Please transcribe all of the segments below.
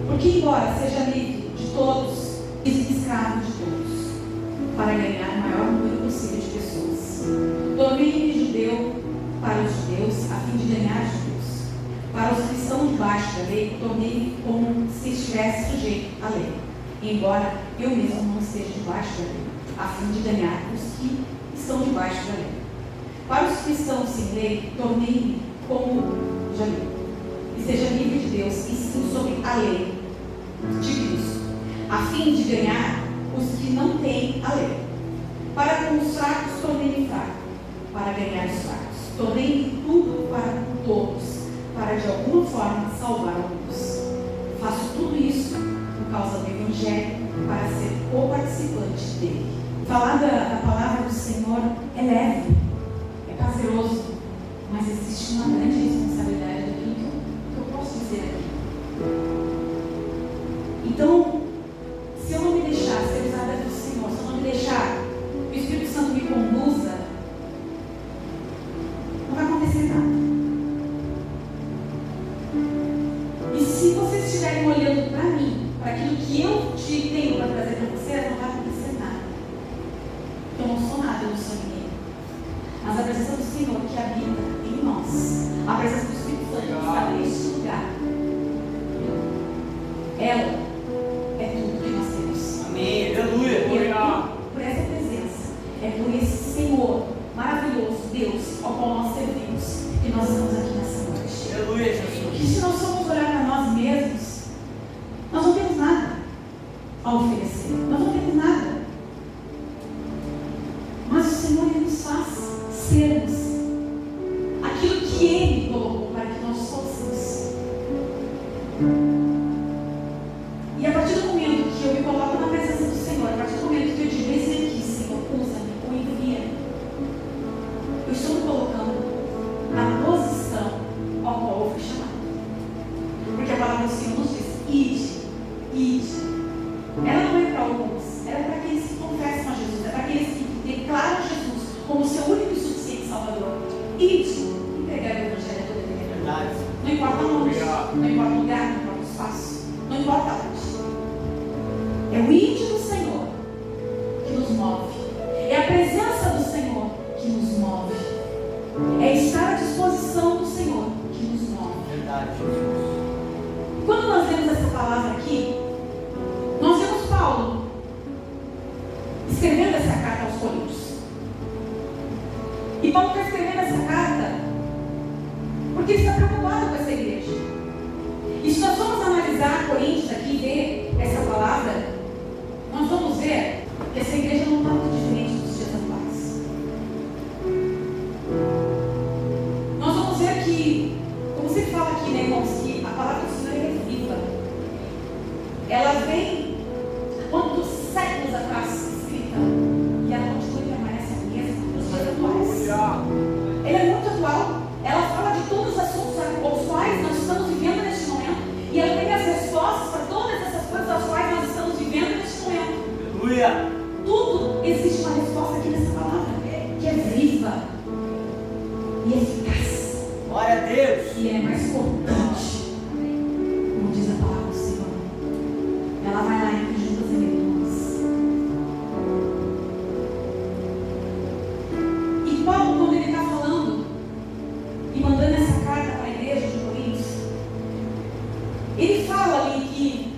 Porque, embora seja livre de todos e escravo de todos, para ganhar o maior número possível de pessoas, tornei-me judeu para os judeus, a fim de ganhar judeus. Para os que estão debaixo da lei, tornei-me como se estivesse sujeito à lei, embora eu mesmo não esteja debaixo da lei, a fim de ganhar os que estão debaixo da lei. Para os que estão sem lei, tornei-me como já li, e seja livre de Deus, e sim sobre a lei de Cristo, a fim de ganhar os que não têm a lei. Para com os fracos, tornei-me fraco, para ganhar os fracos. Tornei-me tudo para todos, para de alguma forma salvar alguns. Faço tudo isso por causa do Evangelho, para ser co-participante dele. Falar da palavra do Senhor é leve, é prazeroso, mas existe uma grande responsabilidade daquilo que eu posso dizer aqui. Então, se eu não me deixar ser usada pelo Senhor, se eu não me deixar que o Espírito Santo me conduza, não vai acontecer nada. E se vocês estiverem olhando para mim, para aquilo que eu tenho para trazer para vocês, não vai acontecer nada. Eu não sou nada, eu não sou ninguém. Mas a presença do Senhor que habita em nós, a presença do Espírito Santo que está neste lugar, ela é tudo que nós temos. Amém, aleluia. Por essa presença, é por esse Senhor maravilhoso, Deus, ao qual nós servimos, que nós estamos aqui nessa noite. Aleluia, Jesus. E se nós formos olhar para nós mesmos, nós não temos nada a oferecer. Nós não temos nada. Mas o Senhor, Ele nos faz sermos aquilo que Ele colocou para que nós fôssemos. E a partir do momento que eu me coloco na presença do Senhor, a partir do momento que eu digo, esse aqui, Senhor, usa-me ou envia-me, eu estou me colocando na posição ao qual eu fui chamado. Porque a palavra do Senhor nos diz, ide, ide. Ela não é para alguns, ela é para aqueles que confessam a Jesus, é para aqueles que declaram Jesus como seu único e suficiente Salvador. Ide e pregar o Evangelho a toda a verdade. Não importa onde, não importa o lugar, não importa o espaço, não importa onde. É o ide do Senhor que nos move. É a presença do Senhor que nos move. É estar à disposição do Senhor que nos move. Verdade, Jesus. Quando nós lemos essa palavra aqui, nós vemos Paulo escrevendo essa carta aos Coríntios. E Paulo está escrevendo essa carta porque ele está preocupado com essa igreja. E se nós formos analisar Coríntios aqui e ver essa palavra, nós vamos ver que essa igreja não está muito diferente dos dias atuais. Nós vamos ver que, como você fala aqui, né, irmãos, que a palavra do Senhor é viva. Ela vem quantos séculos atrás escrita e ela continua e permanece a mesma nos dias atuais. Ela é muito atual. Ela fala de todos os assuntos aos quais nós estamos vivendo neste momento e ela tem as respostas para todas essas coisas às quais nós estamos vivendo neste momento. Aleluia. Tudo existe uma resposta aqui nessa palavra que é viva e eficaz. Glória a Deus. E é mais importante, como diz a palavra do Senhor. Ela vai lá entre juntas e medulas. E Paulo, quando ele está falando e mandando essa carta para a igreja de Coríntios, ele fala ali que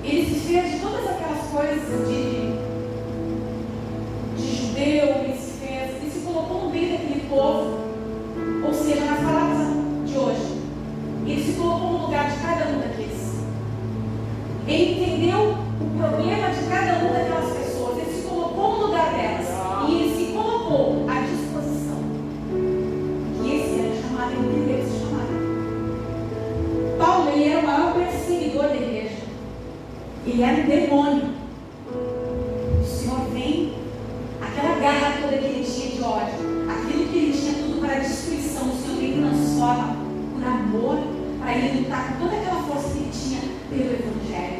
ele se fez de todas aquelas coisas de judeu, ele se colocou no meio daquele povo, ou seja, nas palavras de hoje, ele se colocou no lugar de cada um daqueles. Ele entendeu o problema de cada uma daquelas pessoas, ele se colocou no lugar delas e ele se colocou à disposição. E esse era o chamado, ele entendeu esse chamado. Paulo, ele era o maior perseguidor da igreja. Ele era um demônio. O Senhor vem, aquela garra toda que ele tinha de ódio, aquilo que ele tinha tudo para destruição, o Senhor vem e transforma por amor, para ele lutar com toda aquela força que ele tinha pelo Evangelho.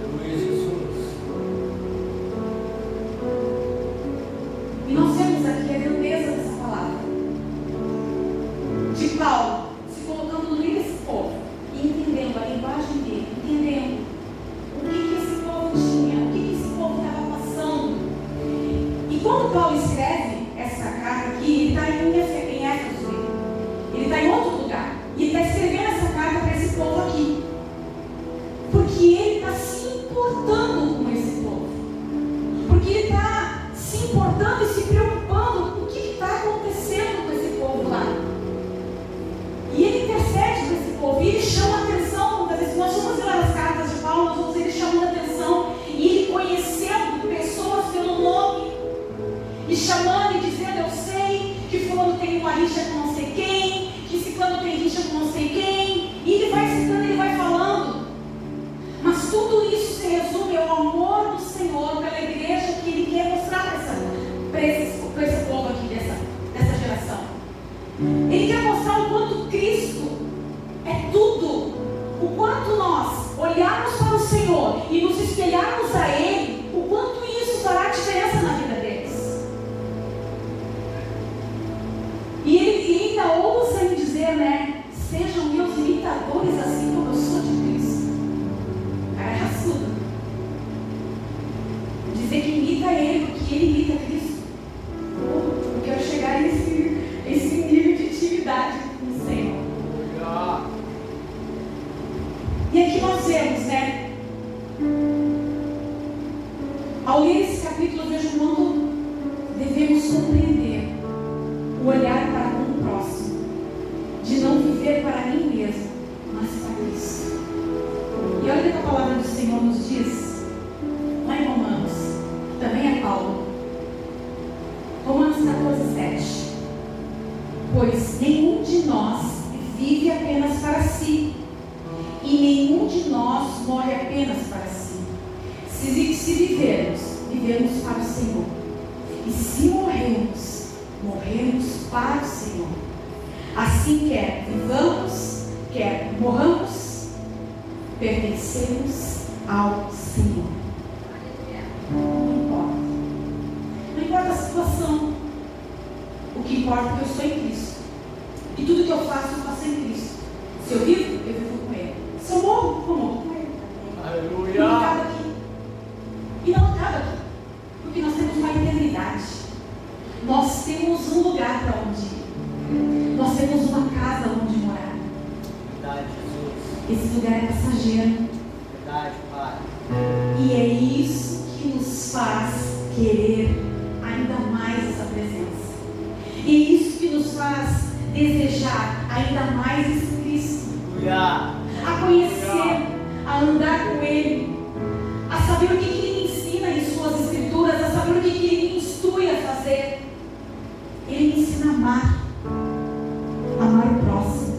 Aleluia, Jesus. E nós vemos aqui a grandeza dessa palavra. De Paulo se colocando no meio desse povo e entendendo a linguagem dele, nós olharmos para o Senhor e nos espelharmos a Ele, o quanto isso fará diferença na vida deles. E Ele ainda ousa em dizer, né? Sejam meus imitadores assim como eu sou de Cristo. Cara, é raçudo. Dizer que imita Ele, porque Ele imita Cristo. Eu quero chegar nesse nível de intimidade com o Senhor. E aqui nós vemos, né? Ao ler esse capítulo, eu vejo quanto devemos compreender o olhar para com o próximo, de não viver para mim mesmo, mas para Cristo. E olha o que a palavra do Senhor nos diz, lá em Romanos, também é Paulo. Romanos 14:7. Pois nenhum de nós vive apenas para si, e nenhum de nós morre apenas para si. Se vivermos, vivemos para o Senhor. E se morrermos, morremos para o Senhor. Assim, quer vivamos, quer morramos, pertencemos ao Senhor. Não importa. Não importa a situação. O que importa é que eu estou em Cristo. E tudo que eu faço em Cristo. Se eu vivo, eu vivo com Ele. Se eu morro, eu morro com Ele. Aleluia. E não acaba aqui. E não acaba aqui. Porque nós temos uma eternidade. Nós temos um lugar para onde ir. Nós temos uma casa onde morar. Verdade, Jesus. Esse lugar é passageiro. Verdade, Pai. E é isso que nos faz querer ainda mais essa presença. E é isso que nos faz desejar ainda mais esse Cristo. Aleluia. A conhecer, a andar com Ele, a saber o que Ele me ensina em Suas Escrituras, a saber o que Ele me instrui a fazer. Ele me ensina a amar o próximo.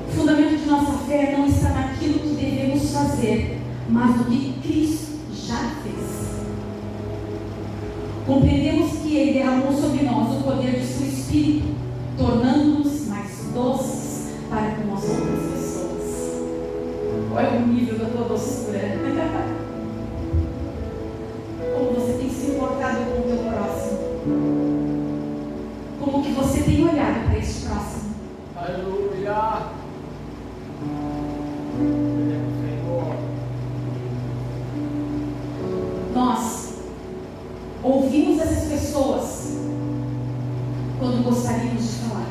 O fundamento de nossa fé não está naquilo que devemos fazer, mas no que Cristo já fez. Compreendemos que Ele derramou sobre nós o poder de Seu Espírito, tornando-nos mais doces para com as outras pessoas. Olha o nível da tua doçura. Como você tem se importado com o teu próximo. Como que você tem olhado para este próximo. Aleluia. Senhor. Nós ouvimos essas pessoas quando gostaríamos de falar.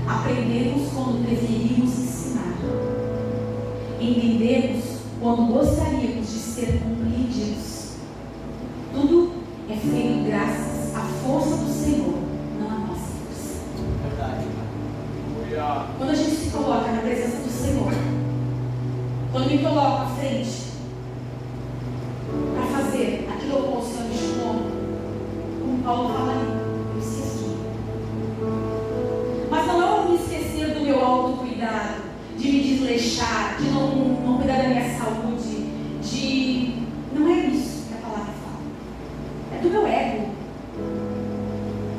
Aprendemos quando deveríamos ensinar. Entendemos quando gostaríamos de ser compreendidos. Tudo é feito graças à força do Senhor, não à nossa força. Verdade, Pai. Quando a gente se coloca na presença do Senhor, quando me coloco à frente para fazer aquilo que o Senhor me chamou, como Paulo fala ali, eu esqueci. Mas não é eu me esquecer do meu autocuidado, de me desleixar, de não cuidar da minha saúde, não é isso que a palavra fala. É do meu ego.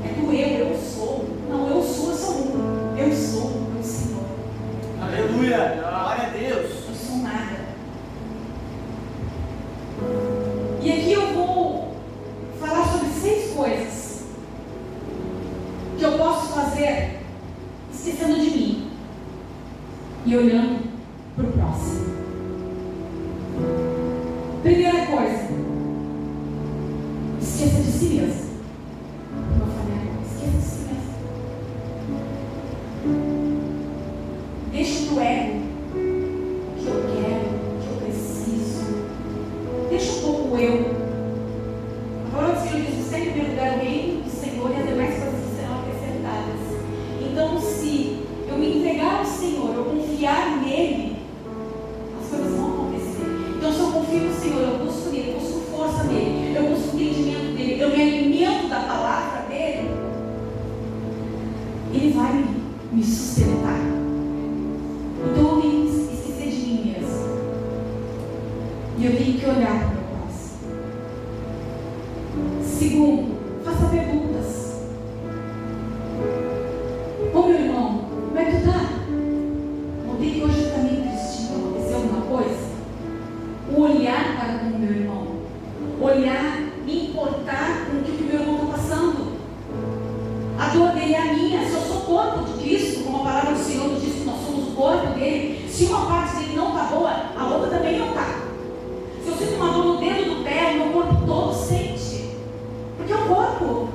É do eu sou. Não, eu sou um. Eu sou o meu Senhor. Aleluia. Glória a Deus. Eu sou nada. E aqui eu vou falar sobre 6 coisas que eu posso fazer esquecendo de mim e olhando para o próximo. Primeira coisa, esqueça de si mesmo. Eu falei agora, esqueça de si mesmo. Deixa do ego o que eu quero, o que eu preciso. Deixa um pouco o eu. A palavra do Senhor diz: sempre em primeiro lugar o reino do Senhor e as demais coisas serão acrescentadas. Então, se eu me entregar ao Senhor, eu confiar nele, as coisas vão acontecer. Então, se eu confio no Senhor, eu busco nele, eu busco força nele, eu busco entendimento dele, eu me alimento da palavra dele, ele vai me sustentar. Então eu tenho que esquecer de mim mesmo. E eu tenho que olhar para o meu próximo. Segundo, faça perguntas. Ô meu irmão, como é que tu dele, se uma parte dele não está boa, a outra também não está. Se eu sinto uma dor no dedo do pé, o meu corpo todo sente. Porque é o corpo.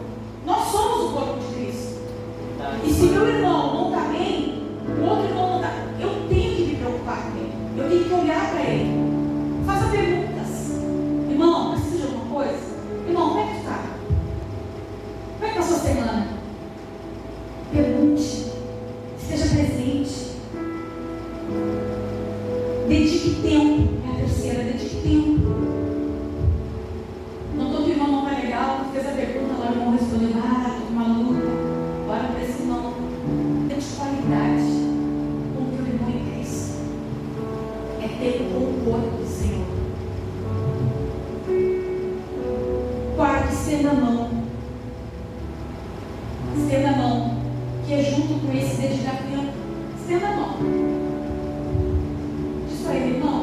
Nós somos o corpo de Cristo. E se meu irmão não está bem, o outro irmão não está. Eu tenho que me preocupar com ele. Eu tenho que olhar para ele. Faça perguntas. Irmão, precisa de alguma coisa? Irmão, como é que tu está? Como é que está a sua semana? Pergunte. Esteja presente. Dedique tempo. É a terceira, dedique tempo. Notou que o irmão não está legal? Fez a pergunta, lá o irmão respondeu: estou com uma luta. Ora para esse irmão. Tente qualidade com o teu irmão em Cristo. É ter com o corpo do Senhor. Quarto, estenda a mão. Estenda a mão. Que é junto com esse dedicar tempo. Estenda a mão. Diz para ele: irmão,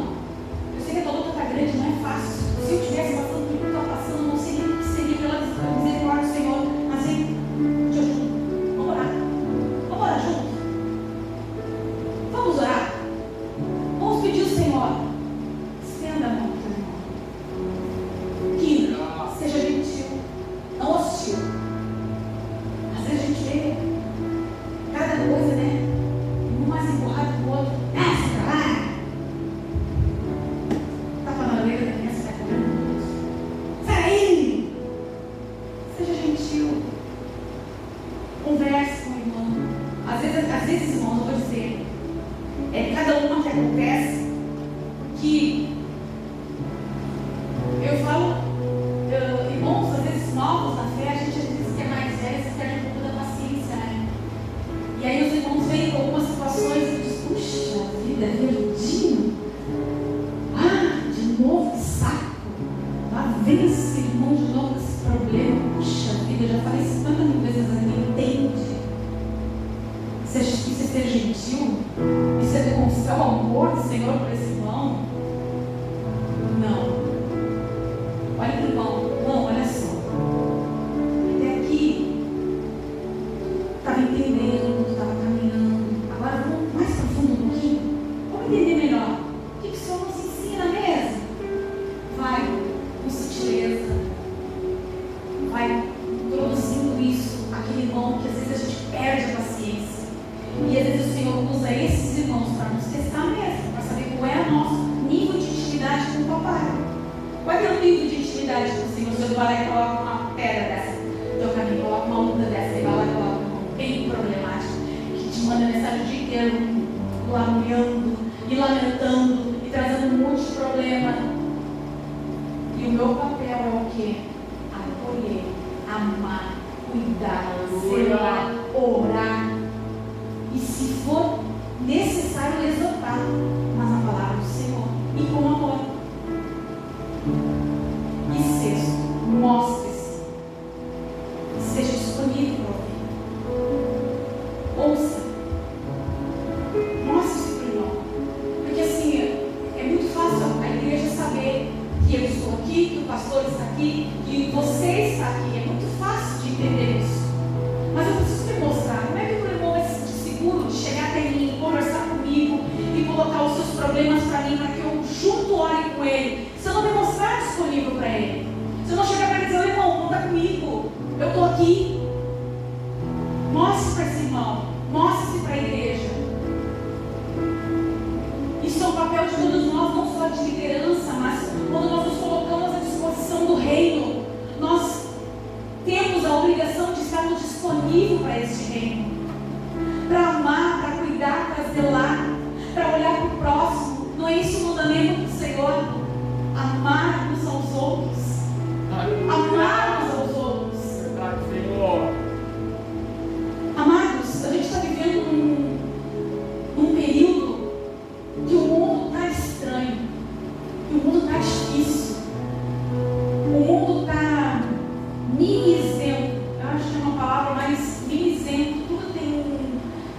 eu sei que a tua luta está grande, não é fácil. Se eu estivesse passando por tudo que eu estou passando, não sei nem o que seria pela misericórdia do Senhor. Mas ele te ajuda. Vamos orar. Vamos orar junto. Vamos orar. Vamos pedir ao Senhor. Estenda a mão do teu irmão. Quinto, seja gentil, não hostil. Às vezes a gente vê cada coisa, né? Um mais empurrado que o outro. Sai pra lá. Tapa na orelha da criança, vai correndo. Sai aí! Seja gentil. Converse com o irmão. Às vezes, irmãos, eu vou dizer, cada uma que acontece que eu falo, irmãos, às vezes novos na fé, a gente às vezes que é mais velho, se perde um pouco da paciência, né? E aí os irmãos vêm com algumas situações e dizem: puxa vida, verdinho. De novo, que saco. Lá vem esse irmão de novo com esse problema. Puxa vida, eu já falei 50 mil vezes, mas ninguém entende. Isso é ser gentil? Isso é demonstrar o amor do Senhor para esse irmão? Não. Olha para o irmão. Não, olha só. Até aqui, estava entendendo, estava caminhando. Agora vamos mais profundo um pouquinho. Vamos entender melhor. O que o Senhor nos ensina mesmo? Vai com sutileza. Vai introduzindo isso, aquele irmão que às vezes a gente perde a paciência. E às vezes o Senhor usa esses irmãos para nos testar mesmo, para saber qual é o nosso nível de intimidade com o papai. Qual é o nível de intimidade com o Senhor? O Senhor vai lá e coloca uma pedra dessa no teu caminho, coloca uma luta dessa, e vai lá e coloca um irmão bem problemático, que te manda mensagem o dia inteiro, lameando e lamentando e trazendo um monte de problema. E o meu papel é o quê? Acolher, amar, cuidar, zelar, orar. E se for necessário, exortar, mas a palavra do Senhor e com amor. E sexto, mostre-se. Seja disponível para ouvir. Ouça. Mostre-se para o irmão. Porque assim, é muito fácil a igreja saber que eu estou aqui, que o pastor está aqui, que você está aqui. É muito fácil de entender isso. Mas eu preciso te mostrar como é que o meu irmão vai se sentir seguro de chegar até mim, conversar comigo e colocar os seus problemas para mim, para que eu junto ore com ele. Se eu não me mostrar disponível para ele, se eu não chegar para ele e dizer: irmão, conta comigo, eu estou aqui. Mostre para esse irmão, mostre-se para a igreja. Isso é um papel de todos nós, não só de liderança, mas quando nós nos colocamos à disposição do reino, nós temos a obrigação de estarmos disponíveis para este reino, para amar, para cuidar, para zelar, para olhar para o próximo. Não é isso o mandamento do Senhor? Amar uns aos outros. Amar uns aos outros. Verdade, Senhor. Amados, a gente está vivendo num período que o mundo está estranho, que o mundo está difícil, o mundo está mimizento. Eu acho que é uma palavra mais mimizento.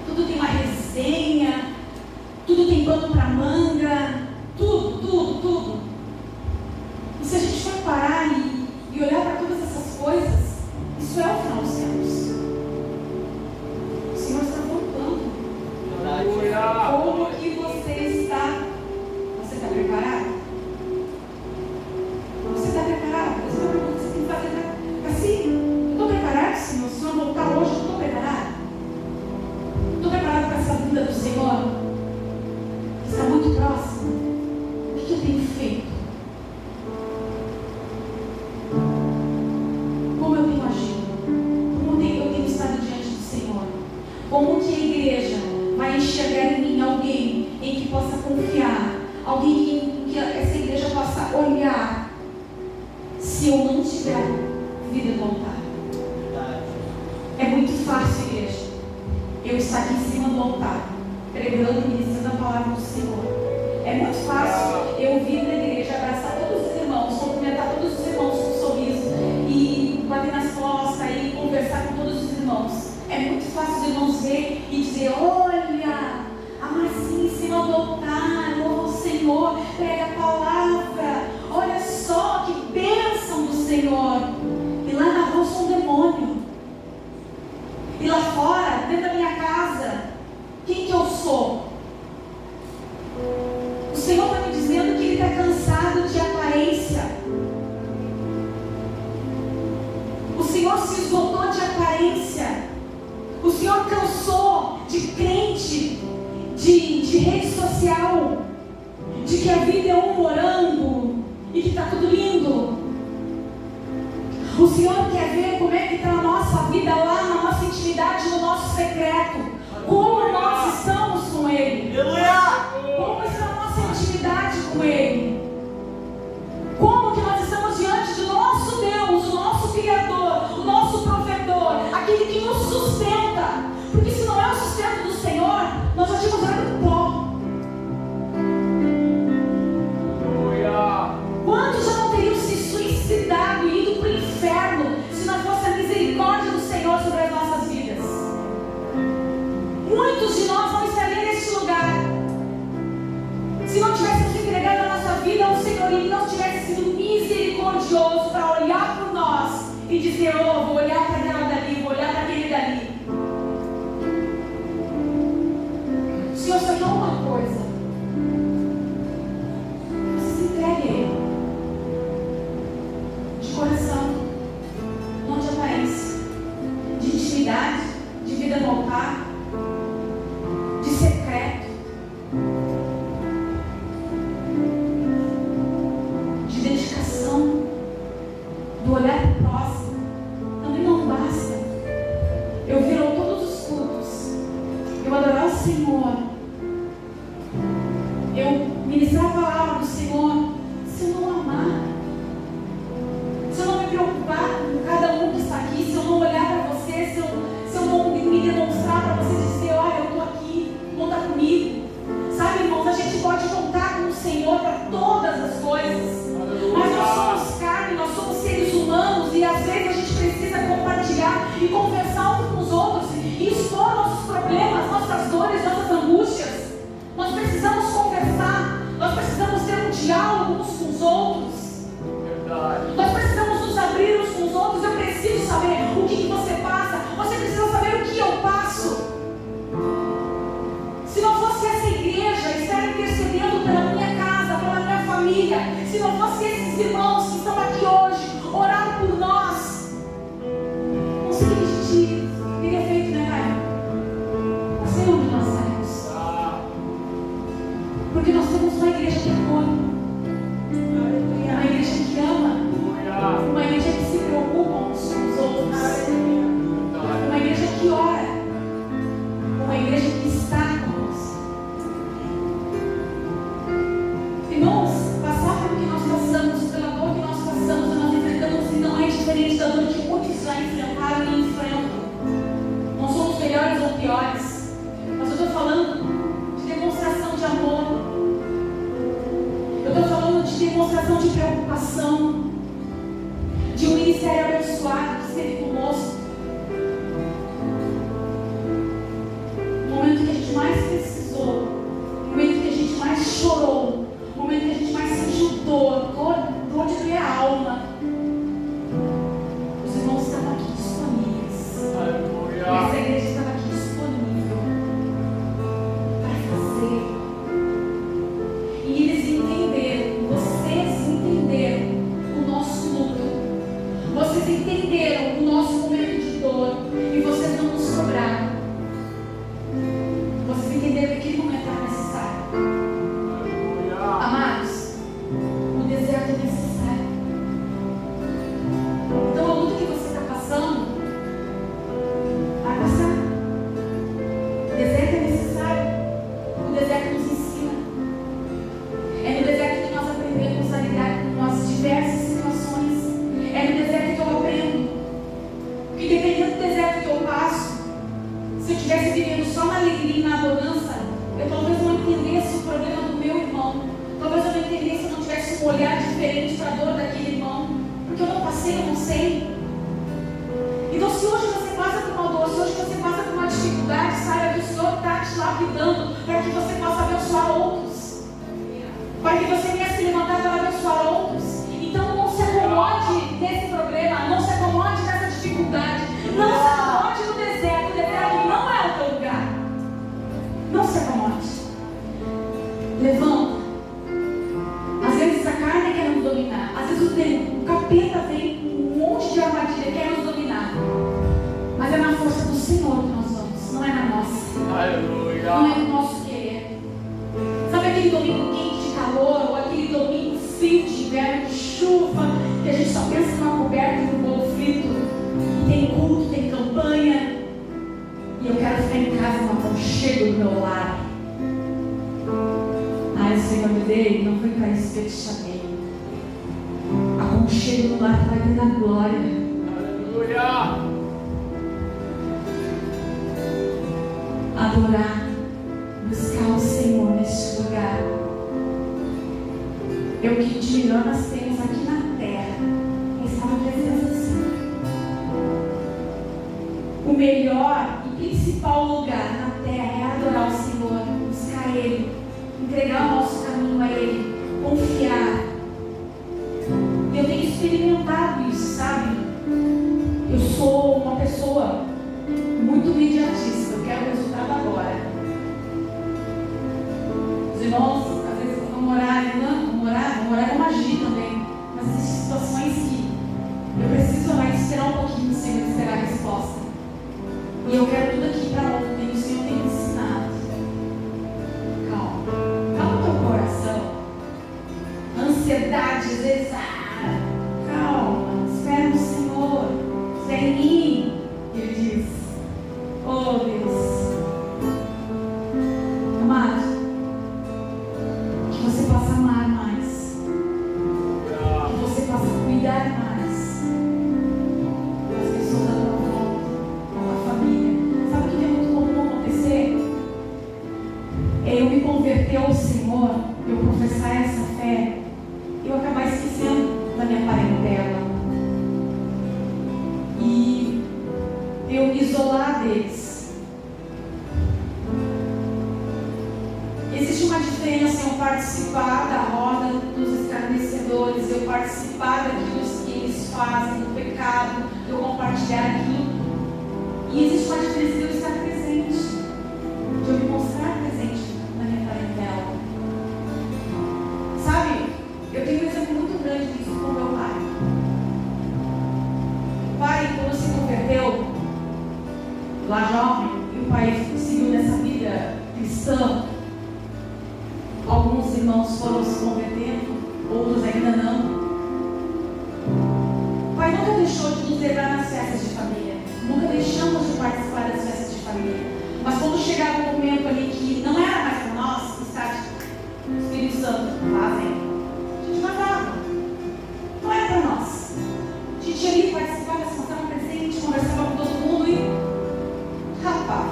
Tudo tem uma resenha, tudo tem pano para manga, tudo. E se a gente for parar e olhar para todas essas coisas, isso é o final dos tempos. O Senhor está voltando. Como que enxergar em mim alguém em que possa confiar, alguém em que essa igreja possa olhar, se eu não tiver vida no altar. É muito fácil, igreja, eu estar aqui em cima do altar, pregando e ministrando a palavra do Senhor. É muito fácil eu vir na igreja, abraçar todos os irmãos, cumprimentar todos os irmãos com um sorriso e bater nas costas e conversar com todos os irmãos. É muito fácil os irmãos ver e dizer: olha, a Marcinha em cima do altar, louva o Senhor, prega a palavra, olha só que bênção do Senhor. E lá na rua eu sou um demônio. E lá fora, dentro da minha casa, quem que eu sou? O Senhor está me dizendo que Ele está cansado de aparência. O Senhor se esgotou de aparência. O Senhor cansou de crente, de rede social, de que a vida é um morango e que está tudo lindo. O Senhor quer ver como é que está a nossa vida lá, na nossa intimidade, no nosso secreto. Como nós estamos com Ele. Como está a nossa intimidade com Ele. Como que nós estamos diante do nosso Deus, o nosso Criador, o nosso provedor, aquele que nos sustenta. Porque se não é o sustento do Senhor, nós já tínhamos dado pó. Quantos já não teriam se suicidado e ido para o inferno se não fosse a misericórdia do Senhor sobre as nossas vidas? Muitos de nós não estariam nesse lugar se não tivéssemos entregado a nossa vida ao Senhor e Ele não tivesse sido misericordioso para olhar por nós e dizer: oh, vou olhar para aquela dali, vou olhar para aquele dali. O Senhor só quer uma coisa: você se entregue a Ele de coração, não de aparência, de intimidade, de vida no altar, de secreto, de dedicação, do olhar para o próximo. Também não basta eu vir a todos os cultos, eu adorar o Senhor, eu ministrar a palavra do Senhor, se eu não amar, se eu não me preocupar com cada um que está aqui, se eu não olhar para você, se eu não me demonstrar para você dizer: olha, eu estou aqui, conta comigo. Sabe, irmãos, a gente pode contar com o Senhor para todas as coisas, mas nós somos carne, nós somos seres humanos e às vezes a gente precisa compartilhar e conversar uns com os outros e expor nossos problemas, nossas dores, nossas angústias. Nós precisamos conversar, nós precisamos ter um diálogo uns com os outros. Nós precisamos nos abrir uns com os outros. Eu preciso saber o que você passa, você precisa saber o que eu passo. Se não fosse essa igreja estar intercedendo pela minha casa, pela minha família, se não fosse esses irmãos que estão aqui hoje, orar por nós, não sei o que a gente teria feito, né, Caio? Não sei onde nós saímos. Porque nós temos uma igreja que acolhe, uma igreja que ama, uma igreja que se preocupa uns com os outros, uma igreja que ora, uma igreja que está conosco. Irmãos, passar pelo que nós passamos, pela dor que nós passamos, nós enfrentamos, e não é diferente da dor que muitos já enfrentaram e enfrentam. Não somos melhores ou piores, mas eu estou falando de demonstração de amor. Eu estou falando de demonstração de preocupação, de um ministério abençoado que esteve conosco. No momento que a gente mais precisou, no momento que a gente mais chorou, no momento que a gente mais sentiu dor de doer a alma, os irmãos estavam aqui disponíveis. Essa igreja estava aqui disponível para fazer. E eles entenderam, vocês entenderam o lapidando para que você possa abençoar outros. Para que você venha se levantar para abençoar outros. Então não se acomode nesse problema, não se acomode nessa dificuldade, não se acomode no deserto. O deserto não é o teu lugar. Não se acomode. Levanta. Às vezes a carne quer nos dominar, às vezes o capeta vem com um monte de armadilha, quer nos dominar. Mas é na força do Senhor que nós vamos, não é na nossa. Aleluia. Não é no nosso querer. Sabe aquele domingo quente de calor, ou aquele domingo frio de inverno, de chuva, que a gente só pensa numa coberta e no bolo frito, e tem culto, tem campanha, e eu quero ficar em casa no aconchego do meu lar. O Senhor me deu, não foi para isso que eu te chamei. Aconchego no lar vai vir na glória. Aleluia. Adorar, buscar o Senhor neste lugar. É o que de melhor nós temos aqui na terra. Está na presença do Senhor. O melhor e principal lugar na terra é adorar o Senhor, buscar Ele, entregar o nosso caminho a Ele, confiar. Eu tenho experimentado isso, sabe? Eu sou uma pessoa muito imediatista, eu quero o resultado agora. Os irmãos, às vezes, vão orar como agir também. Mas existem situações que eu preciso orar e esperar um pouquinho, Senhor, esperar a resposta. E eu quero tudo aqui para ontem, o Senhor tem me ensinado. Calma o teu coração. Ansiedade, às vezes, calma, espera no Senhor, espera em mim, Ele diz. Oh Deus, amado, que você possa amar mais, que você possa cuidar mais das pessoas da tua volta, da tua família. Sabe o que é muito comum acontecer? É eu me converter ao Senhor, eu professar essa fé, eu acabar esquecendo da minha parentela e eu me isolar deles. Existe uma diferença em eu participar da roda dos escarnecedores, eu participar daquilo que eles fazem, do pecado, eu compartilhar aquilo. E existe uma diferença de eu estar presente, de eu me mostrar presente na minha parentela. Sabe, eu tenho um exemplo muito grande disso com meu pai. O pai, quando se converteu, lá jovem, e o pai seguiu nessa vida cristã, alguns irmãos foram se convertendo, outros ainda não. O pai nunca deixou de nos levar nas festas de família, nunca deixamos de participar das festas de família. Mas quando chegava um momento ali que não era mais para nós, está o Espírito Santo fazem, a gente matava. Não era para nós. A gente ia ali, participava, se mostrava presente, conversava com todo mundo e rapaz,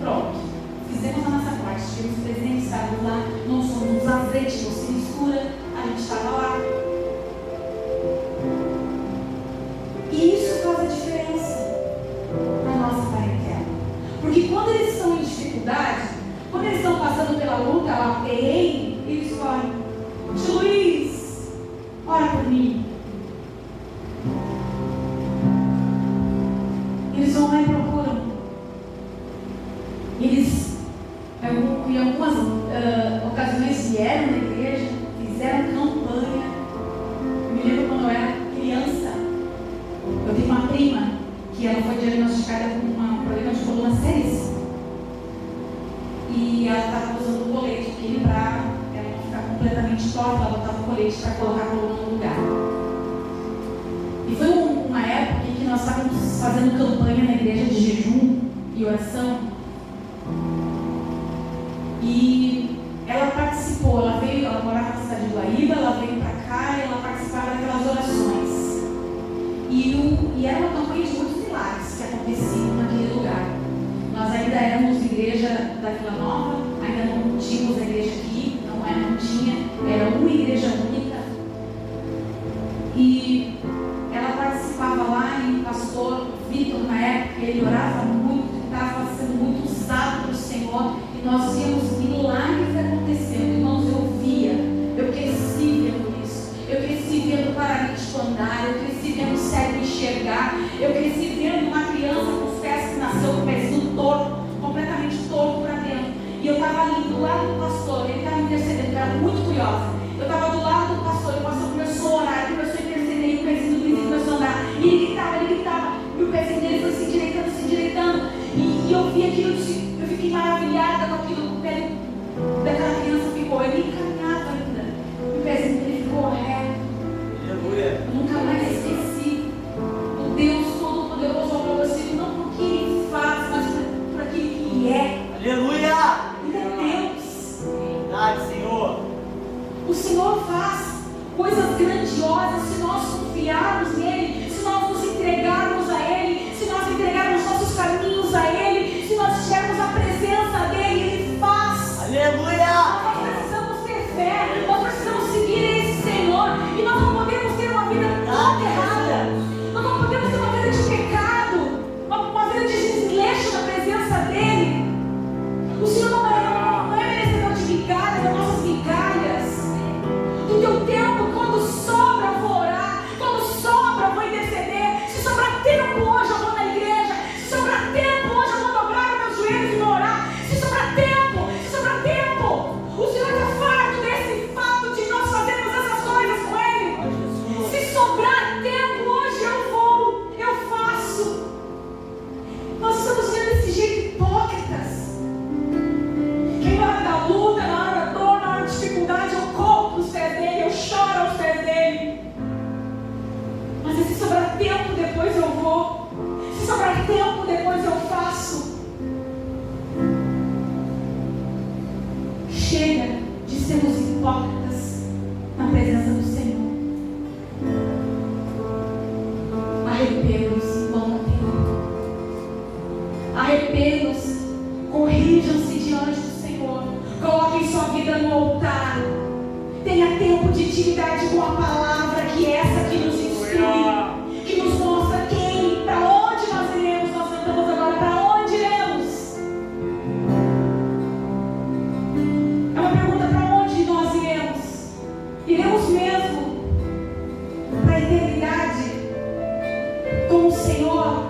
pronto. Fizemos a nossa parte, estivemos presentes, estávamos lá, não somos uns azeites, você mistura, a gente estava lá. E isso faz a diferença na nossa parentela. Porque quando eles estão em dificuldade, quando eles estão passando pela luta, lá perrengue, eles correm. Tio Luiz, ora por mim. Eles vão lá e procuram. Eles, em algumas ocasiões, vieram na igreja, fizeram campanha. Eu me lembro quando eu era criança. Eu tenho uma prima que ela foi diagnosticada com um problema de coluna seríssimo. E ela estava usando um colete, porque para ela não ficar completamente torta, ela botava um colete para colocar a coluna no lugar. E foi uma época em que nós estávamos fazendo campanha na igreja de jejum e oração. E ela participou, ela morava na cidade de Guaíba, ela veio para cá e ela participava daquelas orações. E era uma campanha de muitos milagres que aconteciam naquele lugar. Nós ainda éramos igreja da Vila Nova, ainda não tínhamos a igreja aqui, não tinha, era uma igreja única. E ela participava lá e o pastor Vitor, na época, ele orava muito, estava sendo muito usado pelo Senhor. Senhor e nós víamos milagres acontecendo. Irmãos, eu via, eu cresci vendo isso. Eu cresci vendo paralítico andar, eu cresci vendo cego enxergar, eu cresci vendo uma criança com os pés que nasceu com o pezinho torto, completamente torto para dentro. E eu estava ali do lado do pastor, ele estava intercedendo, eu era muito curiosa. Eu estava do lado do pastor, e o pastor começou a orar, ele começou a interceder, e o pezinho do Luizinho começou a andar. E ele gritava, e o pezinho dele foi se endireitando. E eu vi aquilo, eu fiquei maravilhada com aquilo, o pé daquela criança ficou, ele caminhava ainda, e o pezinho dele ficou reto. Aleluia. Eu nunca mais esqueci o Deus Todo-Poderoso ao meu auxílio, não por que Ele faz, mas por aquilo que Ele é. Aleluia. Ele é Deus. Verdade, Senhor. O Senhor faz coisas grandiosas se nós confiarmos nele, se nós nos entregarmos a Ele, se nós entregarmos nossos caminhos a Ele, se nós tivermos a presença dEle, Ele faz. Aleluia. Nós precisamos ter fé, nós precisamos seguir esse Senhor, e nós não podemos ter uma vida toda errada, nós não podemos ter uma vida de pecado, uma vida de desleixo na presença dEle. O Senhor não é merecedor de migalhas, das nossas migalhas, do teu tempo. Quando sobra eu vou orar, quando sobra eu vou interceder, se sobrar tempo hoje eu vou na igreja, se sobrar tempo hoje eu vou dobrar meus joelhos e vou orar, se sobrar tempo. O Senhor está farto desse fato de nós fazermos essas coisas com Ele. Se sobrar tempo hoje eu faço. Nós estamos vendo desse jeito hipócritas. Que na hora da luta, na hora da dor, na hora da dificuldade, eu corro os pés dele, eu choro aos pés dele. Mas se sobrar tempo, depois eu vou. Se sobrar tempo, depois eu faço. Chega de sermos hipócritas na presença do Senhor. Arrependam-se enquanto há tempo. Arrependam-se, corrijam-se diante do Senhor. Coloquem sua vida no altar. Tenha tempo de intimidade com a palavra, que é essa que nos instrui, que nos mostra quem, para onde nós iremos. Nós cantamos agora, para onde iremos? É uma pergunta, para onde nós iremos? Iremos mesmo para a eternidade com o Senhor?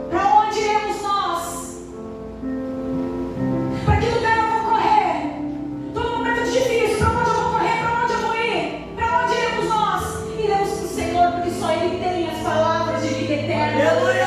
Para onde iremos nós? Para que lugar eu vou correr? Todo momento difícil, para onde eu vou correr? Para onde eu vou ir? Para onde iremos nós? Iremos para o Senhor, porque só Ele tem as palavras de vida eterna. Aleluia.